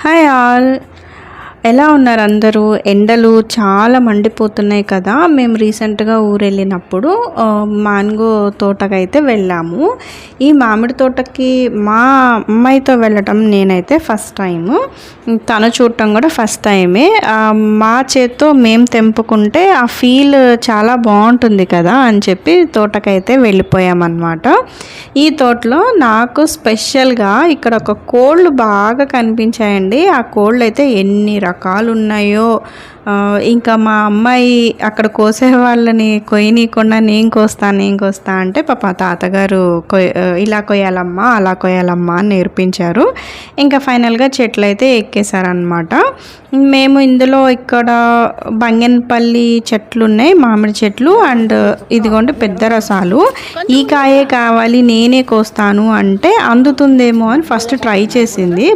Hi all, ఎలా ఉన్నారు అందరూ? ఎండలు చాలా మండిపోతున్నాయి కదా. మేము రీసెంట్గా ఊరు వెళ్ళినప్పుడు మ్యాంగో తోటకైతే వెళ్ళాము. ఈ మామిడి తోటకి మా అమ్మాయితో వెళ్ళటం నేనైతే ఫస్ట్ టైము, తను చూడటం కూడా ఫస్ట్ టైమే. మా చేత్తో మేము తెంపుకుంటే ఆ ఫీల్ చాలా బాగుంటుంది కదా అని చెప్పి తోటకైతే వెళ్ళిపోయామన్నమాట. ఈ తోటలో నాకు స్పెషల్గా ఇక్కడ ఒక కోళ్ళు బాగా కనిపించాయండి. ఆ కోళ్ళు అయితే ఎన్ని రకాలు ఉన్నాయో. ఇంకా మా అమ్మాయి అక్కడ కోసే వాళ్ళని కొయ్యనీయకుండా నేను కోస్తా అంటే పాప తాతగారు ఇలా కొయ్యాలమ్మా అలా కొయ్యాలమ్మా అని నేర్పించారు. ఇంకా ఫైనల్గా చెట్లు అయితే ఎక్కేశారనమాట. మేము ఇందులో ఇక్కడ బంగన్పల్లి చెట్లు ఉన్నాయి, మామిడి చెట్లు. అండ్ ఇదిగోండి పెద్ద రసాలు. ఈ కాయే కావాలి నేనే కోస్తాను అంటే అందుతుందేమో అని ఫస్ట్ ట్రై చేసింది.